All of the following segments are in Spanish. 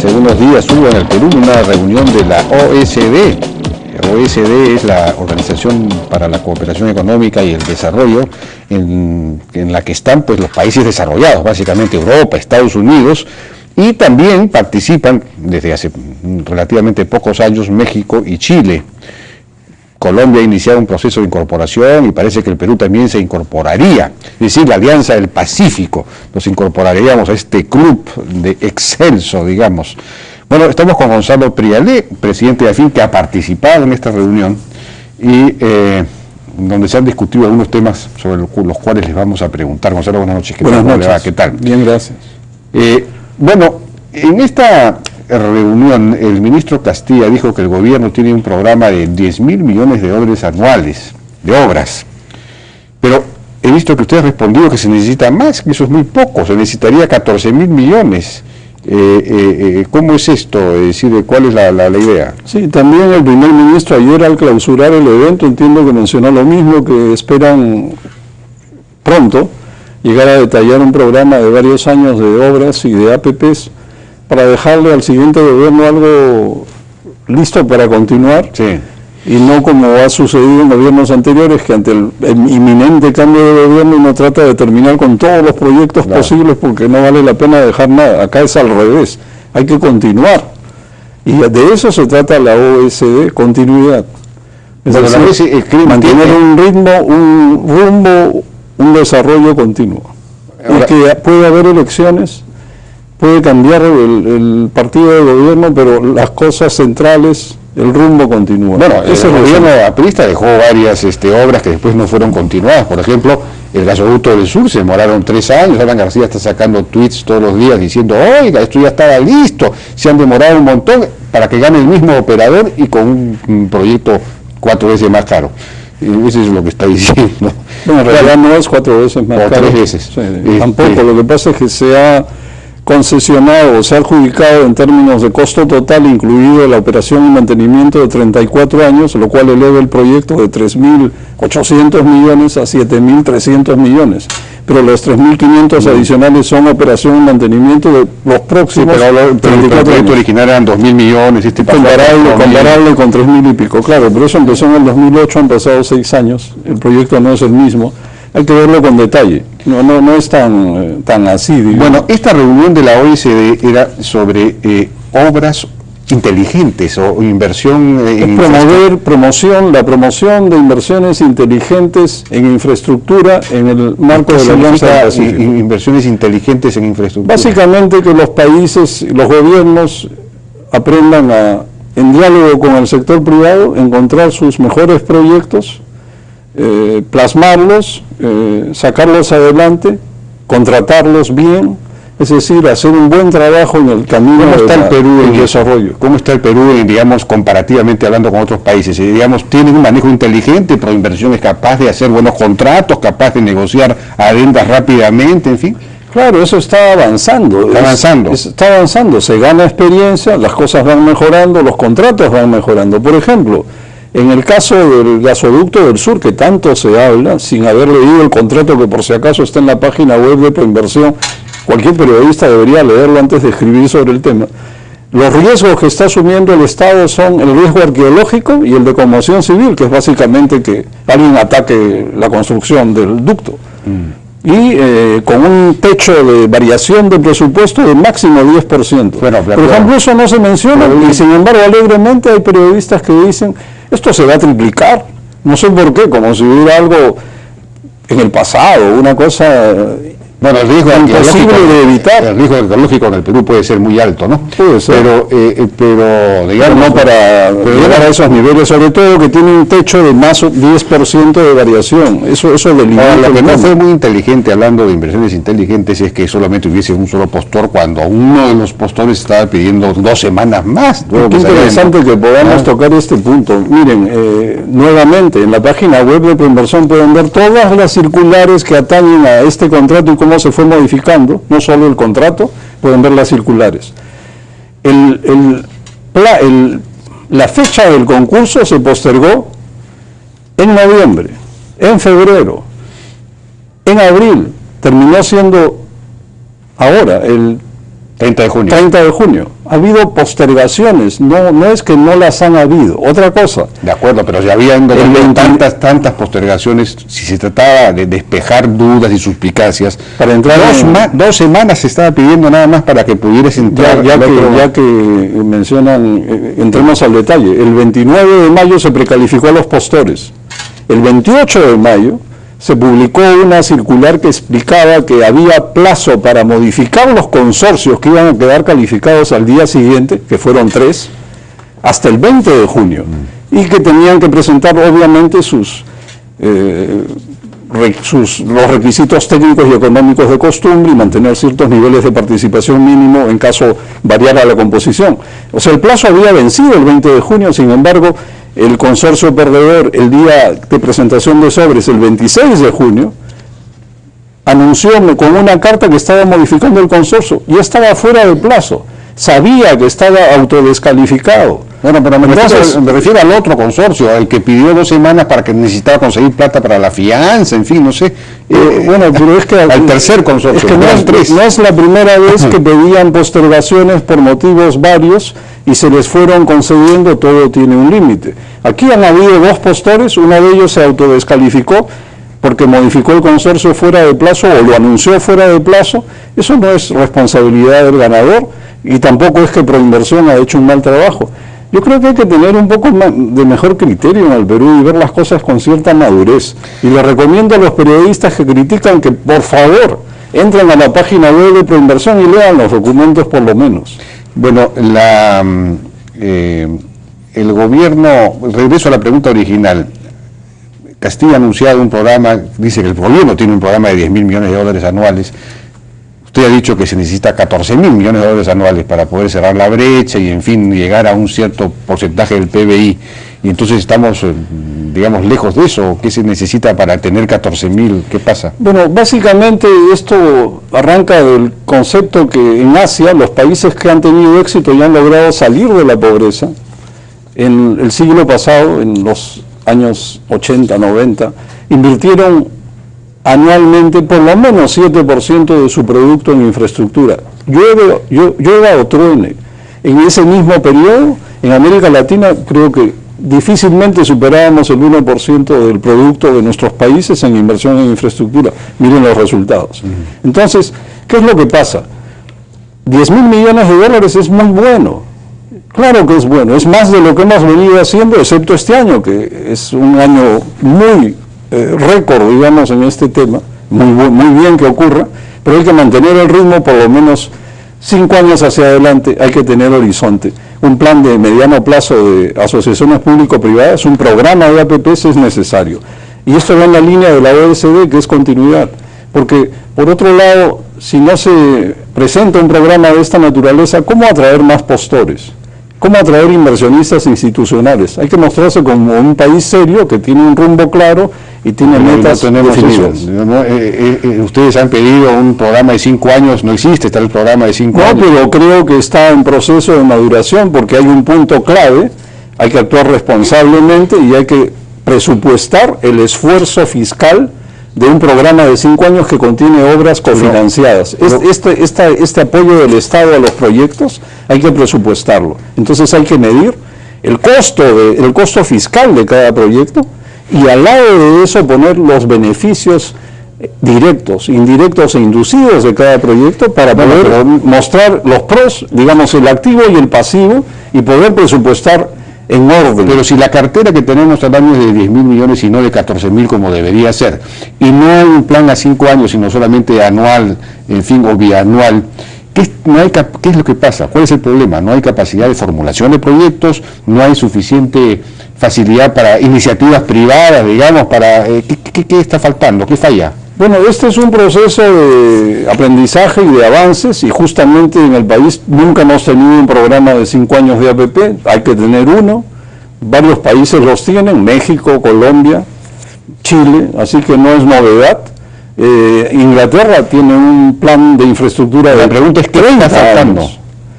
hace unos días hubo en el Perú una reunión de la OECD. OECD es la Organización para la Cooperación Económica y el Desarrollo, en la que están pues los países desarrollados, básicamente Europa, Estados Unidos, y también participan desde hace relativamente pocos años México y Chile. Colombia ha iniciado un proceso de incorporación y parece que el Perú también se incorporaría, es decir, la Alianza del Pacífico, nos incorporaríamos a este club de excelso, digamos. Bueno, estamos con Gonzalo Prialé, presidente de AFIN, que ha participado en esta reunión y donde se han discutido algunos temas sobre los cuales les vamos a preguntar. Gonzalo, buenas noches. Buenas noches. ¿Qué tal? Bien, gracias. Bueno, en esta reunión el ministro Castilla dijo que el gobierno tiene un programa de 10.000 millones de dólares anuales de obras, pero he visto que usted ha respondido que se necesita más, que eso es muy poco, se necesitaría 14.000 millones. ¿Cómo es esto? Es decir, ¿cuál es la idea? Sí, también el primer ministro ayer al clausurar el evento entiendo que mencionó lo mismo, que esperan pronto llegar a detallar un programa de varios años de obras y de APPs para dejarle al siguiente gobierno algo listo para continuar. Sí. Y no como ha sucedido en gobiernos anteriores, que ante el inminente cambio de gobierno uno trata de terminar con todos los proyectos posibles porque no vale la pena dejar nada. Acá es al revés, hay que continuar. Y de eso se trata la OECD, continuidad. Es decir, mantener un ritmo, un rumbo, un desarrollo continuo. Ahora, y que puede haber elecciones, puede cambiar el partido de gobierno, pero las cosas centrales, el rumbo continúa. Bueno, ese gobierno aprista dejó varias obras que después no fueron continuadas. Por ejemplo, el gasoducto del sur se demoraron 3 años. Alan García está sacando tweets todos los días diciendo, oiga, esto ya estaba listo. Se han demorado un montón para que gane el mismo operador y con un proyecto 4 veces más caro. Eso es lo que está diciendo. Bueno, en realidad no es 4 veces más caro. 3 veces. Sí, tampoco. Lo que pasa es que se ha concesionado o se ha adjudicado en términos de costo total, incluido la operación y mantenimiento, de 34 años, lo cual eleva el proyecto de 3.800 millones a 7.300 millones. Pero los 3.500 adicionales son operación y mantenimiento de los próximos. Sí, pero el proyecto original eran 2.000 millones. Comparable con 3.000 y pico, claro, pero eso empezó en el 2008, han pasado 6 años, el proyecto no es el mismo. Hay que verlo con detalle, no es tan así. Digamos. Bueno, esta reunión de la OECD era sobre obras inteligentes o inversión en la promoción de inversiones inteligentes en infraestructura en el marco de la Alianza del Pacífico. Inversiones inteligentes en infraestructura. Básicamente que los países, los gobiernos aprendan en diálogo con el sector privado, encontrar sus mejores proyectos, plasmarlos, sacarlos adelante, contratarlos bien, es decir, hacer un buen trabajo en el camino del desarrollo. ¿Cómo está el Perú, digamos, comparativamente hablando con otros países? Digamos, ¿tienen un manejo inteligente, ProInversión es capaz de hacer buenos contratos, capaz de negociar adendas rápidamente, en fin? Claro, eso está avanzando. Está avanzando, se gana experiencia, las cosas van mejorando, los contratos van mejorando. Por ejemplo, en el caso del gasoducto del sur, que tanto se habla, sin haber leído el contrato, que por si acaso está en la página web de ProInversión, cualquier periodista debería leerlo antes de escribir sobre el tema. Los riesgos que está asumiendo el Estado son el riesgo arqueológico y el de conmoción civil, que es básicamente que alguien ataque la construcción del ducto. Y con un techo de variación de presupuesto de máximo 10%. Por ejemplo, eso no se menciona y sin embargo alegremente hay periodistas que dicen esto se va a triplicar, no sé por qué, como si hubiera algo en el pasado, una cosa Bueno, el riesgo imposible de evitar. El riesgo arqueológico en el Perú puede ser muy alto, ¿no? Puede ser. Pero digamos, no para llegar a esos niveles, sobre todo que tiene un techo de más 10% de variación. Eso delimita. Lo que no fue muy inteligente, hablando de inversiones inteligentes, es que solamente hubiese un solo postor cuando uno de los postores estaba pidiendo 2 semanas más. Qué interesante que podamos tocar este punto. Miren, nuevamente, en la página web de ProInversión pueden ver todas las circulares que atañen a este contrato y cómo se fue modificando, no solo el contrato, pueden ver las circulares. La fecha del concurso se postergó en noviembre, en febrero, en abril, terminó siendo ahora, el 30 de junio. 30 de junio. Ha habido postergaciones, no es que no las han habido. Otra cosa. De acuerdo, pero ya habían tantas postergaciones, si se trataba de despejar dudas y suspicacias. Para entrar 2 semanas se estaba pidiendo nada más para que pudieras entrar. Ya que mencionan, entremos al detalle. El 29 de mayo se precalificó a los postores. El 28 de mayo se publicó una circular que explicaba que había plazo para modificar los consorcios que iban a quedar calificados al día siguiente, que fueron 3, hasta el 20 de junio, y que tenían que presentar obviamente los requisitos técnicos y económicos de costumbre y mantener ciertos niveles de participación mínimo en caso variara la composición. O sea, el plazo había vencido el 20 de junio, sin embargo, el consorcio perdedor, el día de presentación de sobres, el 26 de junio, anunció con una carta que estaba modificando el consorcio. Ya estaba fuera de plazo. Sabía que estaba autodescalificado. Bueno, pero me refiero al otro consorcio, al que pidió 2 semanas para que necesitaba conseguir plata para la fianza, en fin, no sé. Bueno, pero es que al tercer consorcio. Es que no es la primera vez que pedían postergaciones por motivos varios y se les fueron concediendo, todo tiene un límite. Aquí han habido 2 postores, uno de ellos se autodescalificó porque modificó el consorcio fuera de plazo o lo anunció fuera de plazo. Eso no es responsabilidad del ganador y tampoco es que Proinversión ha hecho un mal trabajo. Yo creo que hay que tener un poco de mejor criterio en el Perú y ver las cosas con cierta madurez. Y le recomiendo a los periodistas que critican que, por favor, entren a la página web de Proinversión y lean los documentos por lo menos. Bueno, el gobierno, regreso a la pregunta original, Castillo ha anunciado un programa, dice que el gobierno tiene un programa de 10.000 millones de dólares anuales. Usted ha dicho que se necesita 14.000 millones de dólares anuales para poder cerrar la brecha y, en fin, llegar a un cierto porcentaje del PBI. Y entonces estamos, digamos, lejos de eso. ¿Qué se necesita para tener 14.000? ¿Qué pasa? Bueno, básicamente esto arranca del concepto que en Asia los países que han tenido éxito y han logrado salir de la pobreza, en el siglo pasado, en los años 80, 90, invirtieron anualmente por lo menos 7% de su producto en infraestructura. Llueva o truene. En ese mismo periodo, en América Latina, creo que difícilmente superábamos el 1% del producto de nuestros países en inversión en infraestructura. Miren los resultados. Entonces, ¿qué es lo que pasa? 10.000 millones de dólares es muy bueno. Claro que es bueno. Es más de lo que hemos venido haciendo, excepto este año, que es un año muy récord, digamos, en este tema, muy bien que ocurra, pero hay que mantener el ritmo por lo menos 5 años hacia adelante, hay que tener horizonte. Un plan de mediano plazo de asociaciones público-privadas, un programa de APPs es necesario. Y esto va en la línea de la OECD, que es continuidad, porque por otro lado, si no se presenta un programa de esta naturaleza, ¿cómo atraer más postores? ¿Cómo atraer inversionistas institucionales? Hay que mostrarse como un país serio que tiene un rumbo claro y tiene metas definidas. Ustedes han pedido un programa de 5 años, no existe, está el programa de 5 años. No, pero creo que está en proceso de maduración porque hay un punto clave, hay que actuar responsablemente y hay que presupuestar el esfuerzo fiscal de un programa de 5 años que contiene obras cofinanciadas. Este apoyo del Estado a los proyectos hay que presupuestarlo. Entonces hay que medir el costo fiscal de cada proyecto y al lado de eso poner los beneficios directos, indirectos e inducidos de cada proyecto para poder mostrar los pros, digamos el activo y el pasivo y poder presupuestar en orden. Pero si la cartera que tenemos al año es de 10.000 millones y no de 14.000 como debería ser, y no hay un plan a 5 años, sino solamente anual, en fin, o bianual, ¿qué es lo que pasa? ¿Cuál es el problema? No hay capacidad de formulación de proyectos, no hay suficiente facilidad para iniciativas privadas, digamos, para ¿qué está faltando? ¿Qué falla? Bueno, este es un proceso de aprendizaje y de avances y justamente en el país nunca hemos tenido un programa de 5 años de APP, hay que tener uno, varios países los tienen, México, Colombia, Chile, así que no es novedad. Inglaterra tiene un plan de infraestructura. La pregunta es, ¿qué está faltando?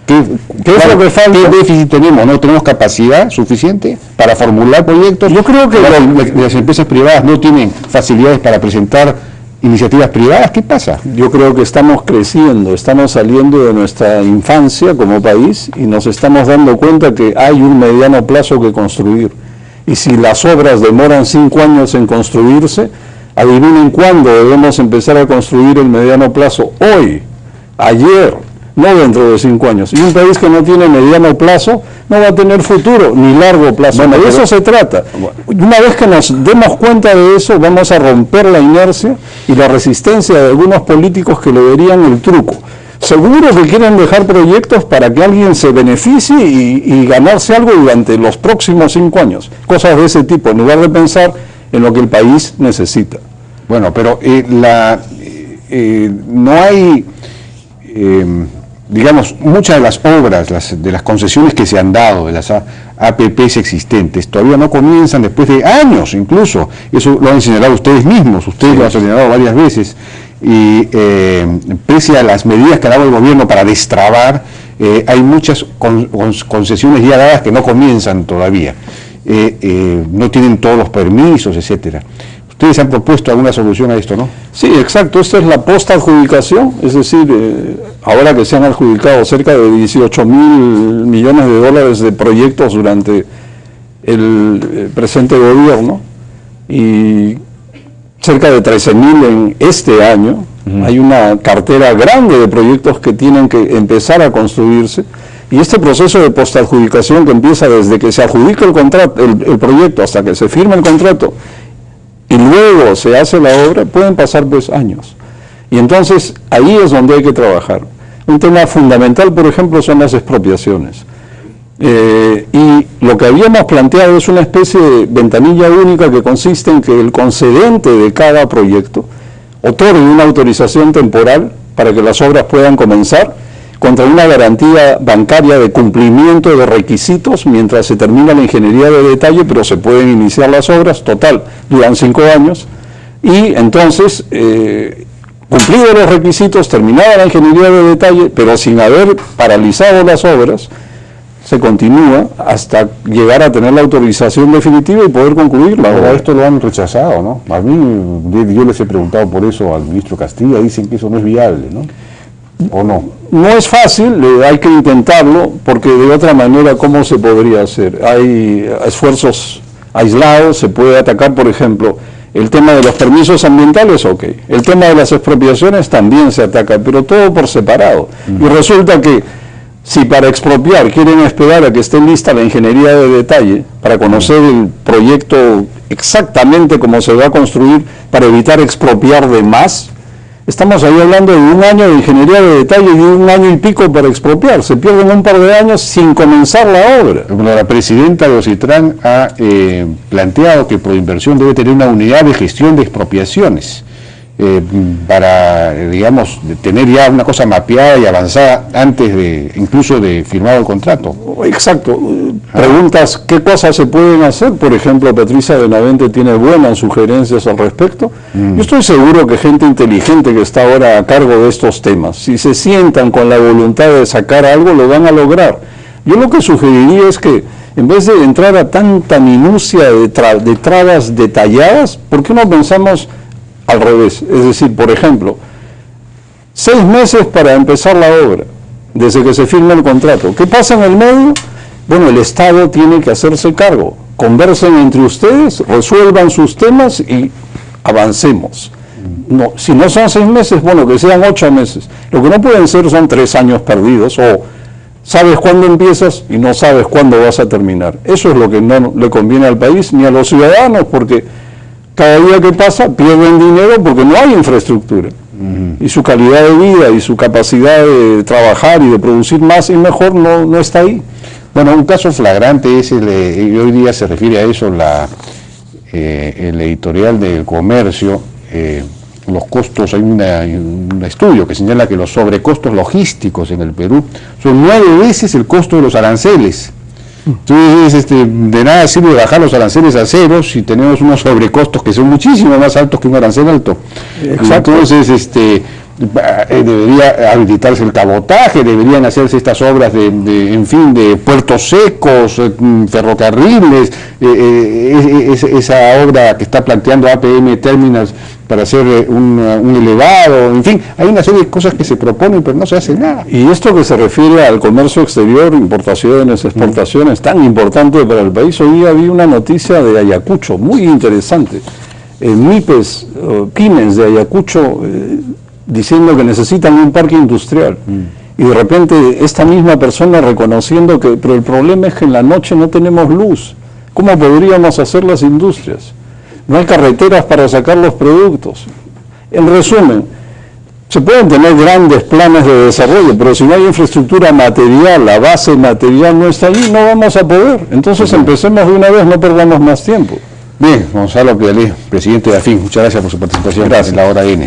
¿Qué es lo que falta? ¿Qué déficit tenemos? ¿No tenemos capacidad suficiente para formular proyectos? Yo creo que las empresas privadas no tienen facilidades para presentar iniciativas privadas? ¿Qué pasa? Yo creo que estamos creciendo, estamos saliendo de nuestra infancia como país y nos estamos dando cuenta que hay un mediano plazo que construir. Y si las obras demoran 5 años en construirse, adivinen cuándo debemos empezar a construir el mediano plazo. Hoy, ayer, no dentro de 5 años. Y un país que no tiene mediano plazo no va a tener futuro ni largo plazo. Bueno, de eso se trata. Una vez que nos demos cuenta de eso, vamos a romper la inercia y la resistencia de algunos políticos que le verían el truco. Seguro que quieren dejar proyectos para que alguien se beneficie y ganarse algo durante los próximos 5 años. Cosas de ese tipo, en lugar de pensar en lo que el país necesita. Bueno, pero no hay... digamos, muchas de las obras, de las concesiones que se han dado, de las APPs existentes, todavía no comienzan después de años incluso. Eso lo han señalado ustedes mismos, ustedes lo han señalado varias veces. Y pese a las medidas que ha dado el gobierno para destrabar, hay muchas concesiones ya dadas que no comienzan todavía. No tienen todos los permisos, etcétera. Ustedes han propuesto alguna solución a esto, ¿no? Sí, exacto. Esta es la post-adjudicación, es decir, ahora que se han adjudicado cerca de 18.000 millones de dólares de proyectos durante el presente gobierno y cerca de 13.000 en este año, hay una cartera grande de proyectos que tienen que empezar a construirse. Y este proceso de post-adjudicación que empieza desde que se adjudica el contrato, el proyecto hasta que se firma el contrato, y luego se hace la obra, pueden pasar pues años. Y entonces ahí es donde hay que trabajar. Un tema fundamental, por ejemplo, son las expropiaciones. Y lo que habíamos planteado es una especie de ventanilla única que consiste en que el concedente de cada proyecto otorgue una autorización temporal para que las obras puedan comenzar contra una garantía bancaria de cumplimiento de requisitos mientras se termina la ingeniería de detalle, pero se pueden iniciar las obras, total, duran 5 años, y entonces, cumplidos los requisitos, terminada la ingeniería de detalle, pero sin haber paralizado las obras, se continúa hasta llegar a tener la autorización definitiva y poder concluirla. Ahora esto lo han rechazado, ¿no? A mí, yo les he preguntado por eso al ministro Castilla, dicen que eso no es viable, ¿no? ¿O no? No es fácil, hay que intentarlo, porque de otra manera, ¿cómo se podría hacer? Hay esfuerzos aislados, se puede atacar, por ejemplo, el tema de los permisos ambientales, ok. El tema de las expropiaciones también se ataca, pero todo por separado. Y resulta que si para expropiar quieren esperar a que esté lista la ingeniería de detalle, para conocer el proyecto exactamente cómo se va a construir, para evitar expropiar de más, estamos ahí hablando de 1 año de ingeniería de detalle y de 1 año y pico para expropiar. Se pierden un par de años sin comenzar la obra. Bueno, la presidenta de OCITRAN ha planteado que Proinversión debe tener una unidad de gestión de expropiaciones para, digamos, tener ya una cosa mapeada y avanzada antes de, incluso de firmado el contrato. Exacto. Preguntas, ¿qué cosas se pueden hacer? Por ejemplo, Patricia Benavente tiene buenas sugerencias al respecto. Yo estoy seguro que gente inteligente que está ahora a cargo de estos temas, si se sientan con la voluntad de sacar algo, lo van a lograr. Yo lo que sugeriría es que, en vez de entrar a tanta minucia de trabas detalladas, ¿por qué no pensamos al revés? Es decir, por ejemplo, 6 meses para empezar la obra, desde que se firma el contrato. ¿Qué pasa en el medio? Bueno, el Estado tiene que hacerse cargo. Conversen entre ustedes, resuelvan sus temas y avancemos. No, si no son 6 meses, bueno, que sean 8 meses. Lo que no pueden ser son 3 años perdidos, o sabes cuándo empiezas y no sabes cuándo vas a terminar. Eso es lo que no le conviene al país ni a los ciudadanos, porque cada día que pasa pierden dinero porque no hay infraestructura. Y su calidad de vida y su capacidad de trabajar y de producir más y mejor no está ahí. Bueno, un caso flagrante es, y hoy día se refiere a eso, el editorial del Comercio, los costos. Hay un estudio que señala que los sobrecostos logísticos en el Perú son 9 veces el costo de los aranceles. Entonces, de nada sirve bajar los aranceles a 0 si tenemos unos sobrecostos que son muchísimo más altos que un arancel alto. Exacto. Entonces, debería habilitarse el cabotaje, deberían hacerse estas obras de puertos secos, ferrocarriles, esa obra que está planteando APM Terminals para hacer un elevado, en fin, hay una serie de cosas que se proponen pero no se hace nada. Y esto que se refiere al comercio exterior, importaciones, exportaciones, tan importante para el país, hoy día vi una noticia de Ayacucho, muy interesante, pymes de Ayacucho diciendo que necesitan un parque industrial. Y de repente esta misma persona reconociendo que, pero el problema es que en la noche no tenemos luz. ¿Cómo podríamos hacer las industrias? No hay carreteras para sacar los productos. En resumen, se pueden tener grandes planes de desarrollo, pero si no hay infraestructura material, la base material no está allí, no vamos a poder. Entonces empecemos de una vez, no perdamos más tiempo. Bien, Gonzalo Pialí, presidente de AFIN, muchas gracias por su participación en la Hora N.